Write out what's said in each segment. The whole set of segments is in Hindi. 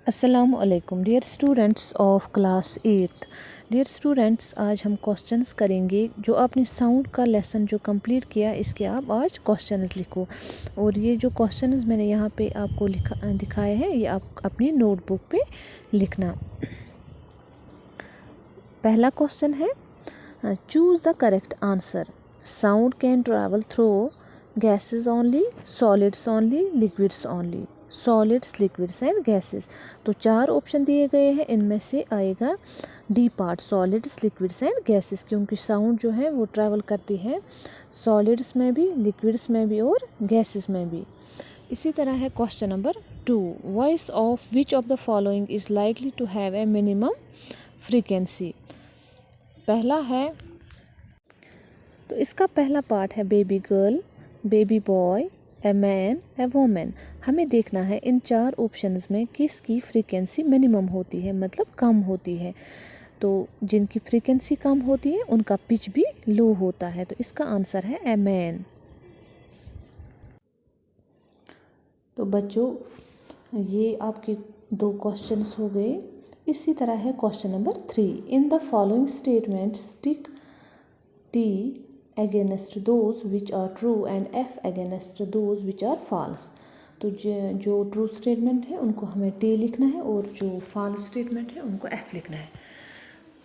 अस्सलाम वालेकुम dear students of class 8। Dear students, आज हम क्वेश्चंस करेंगे। जो आपने साउंड का लेसन जो कंप्लीट किया, इसके आप आज क्वेश्चंस लिखो। और ये जो क्वेश्चंस मैंने यहाँ पे आपको दिखाए हैं, ये आप अपनी नोटबुक पे लिखना। पहला क्वेश्चन है, choose the correct answer. Sound can travel through gases only, solids only, liquids only. Solids, liquids and gases. तो 4 ऑप्शन दिए गए हैं, इनमें से आएगा D part, solids, liquids and gases, क्योंकि साउंड जो है वो ट्रैवल करती है सॉलिड्स में भी, लिक्विड्स में भी और गैसेस में भी। इसी तरह है question number 2, voice of which of the following is likely to have a minimum frequency. पहला है, तो इसका पहला पार्ट है baby girl, baby boy, a man, a women. हमें देखना है इन 4 ऑप्शंस में किसकी फ्रीक्वेंसी मिनिमम होती है, मतलब कम होती है। तो जिनकी फ्रीक्वेंसी कम होती है उनका पिच भी लो होता है, तो इसका आंसर है ए मैन। तो बच्चों, ये आपके 2 क्वेश्चंस हो गए। इसी तरह है question number 3, in the following statements tick T against those which are true and F against those which are false। तो जो ट्रू स्टेटमेंट है उनको हमें T लिखना है और जो फॉल्स स्टेटमेंट है उनको F लिखना है।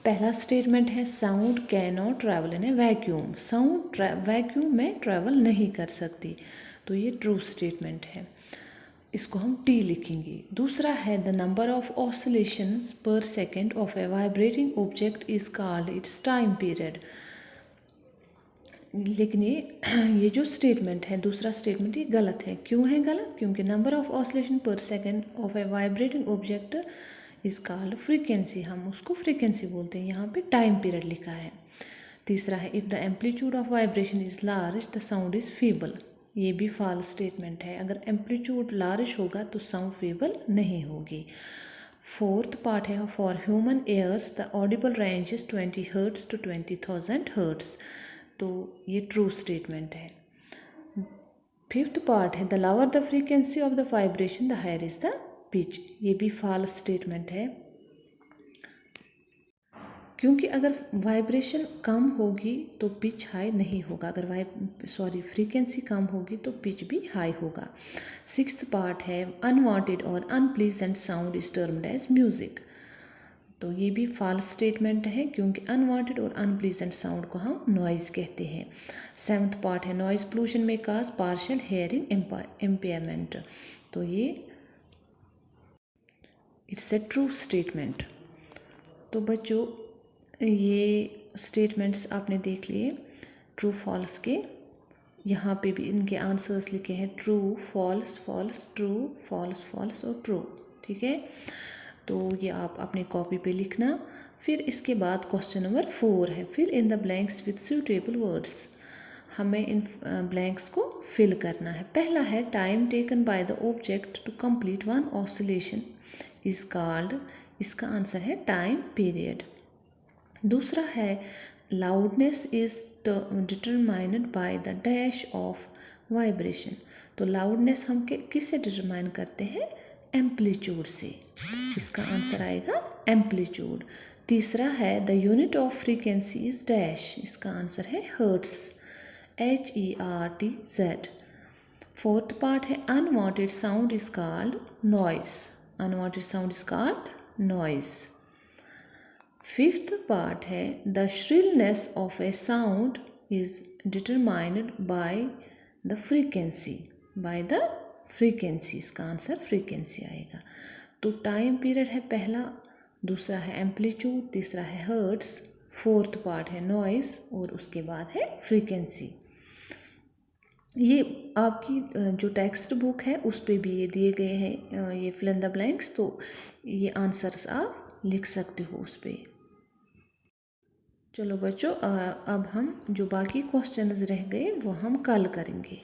पहला स्टेटमेंट है, sound can not travel in A vacuum. Sound vacuum में ट्रैवल नहीं कर सकती, तो ये ट्रू स्टेटमेंट है, इसको हम टी लिखेंगे। दूसरा है, द नंबर ऑफ ऑसिलेशंस पर second of A vibrating object is called its time period. लेकिन ये जो स्टेटमेंट है, दूसरा स्टेटमेंट, ये गलत है। क्यों है गलत? क्योंकि नंबर ऑफ ऑसिलेशन पर second of A vibrating object is called frequency, हम उसको फ्रीक्वेंसी बोलते हैं, यहाँ पे टाइम पीरियड लिखा है। तीसरा है, if the amplitude of vibration is large the sound is feeble. ये भी फॉल्स स्टेटमेंट है, अगर एम्पलीट्यूड लार्ज होगा तो साउंड फीबल नहीं होगी। फोर्थ पार्ट है, for human ears the audible range is 20 hertz to 20,000 hertz. तो ये ट्रू स्टेटमेंट है। फिफ्थ पार्ट है, the lower the frequency of the vibration the higher is the pitch. ये भी फॉल्स स्टेटमेंट है, क्योंकि अगर वाइब्रेशन कम होगी तो पिच हाई नहीं होगा, अगर फ्रीक्वेंसी कम होगी तो पिच भी हाई होगा। सिक्स्थ पार्ट है, अनवांटेड और unpleasant sound is termed as music. तो ये भी फॉल्स स्टेटमेंट है, क्योंकि अनवांटेड और अनप्लीजेंट साउंड को हम नॉइज़ कहते हैं। सेवन्थ पार्ट है, नॉइज़ पोल्यूशन में काज पार्शियल हेयरिंग इम्पेयरमेंट। तो ये इट्स ए ट्रू स्टेटमेंट। तो बच्चों, ये स्टेटमेंट्स आपने देख लिए ट्रू फॉल्स के। यहाँ पे भी इनके आंसर्स लिखे हैं, true false false, true false false और ट्रू। ठीक है, तो ये आप अपने कॉपी पे लिखना। फिर इसके बाद क्वेश्चन नंबर 4 है, fill in the blanks with suitable words. हमें इन ब्लैंक्स को फिल करना है। पहला है, time taken by the object to complete one oscillation is called, इसका आंसर है टाइम पीरियड। दूसरा है, loudness is determined by the dash of vibration. तो लाउडनेस हम किससे डिटरमाइन करते हैं? एम्पलीट्यूड से। इसका आंसर आएगा एम्पलीट्यूड। तीसरा है, the unit of frequency is dash, इसका आंसर है हर्ट्स, HERTZ। फोर्थ पार्ट है, unwanted sound is called noise, unwanted sound is called noise. Fifth part है, the shrillness of a sound is determined by the frequency, by the frequency, इसका आंसर फ्रीक्वेंसी आएगा। तो टाइम पीरियड है पहला, दूसरा है एम्पलीट्यूड, तीसरा है हर्ट्स, फोर्थ पार्ट है नॉइस और उसके बाद है फ्रीक्वेंसी। ये आपकी जो टेक्स्ट बुक है उस पे भी ये दिए गए हैं, ये फिल इन द ब्लैंक्स, तो ये आंसर्स आप लिख सकते हो उस पे। चलो बच्चों, अब हम जो बाकी क्वेश्चंस रह गए वो हम कल करेंगे।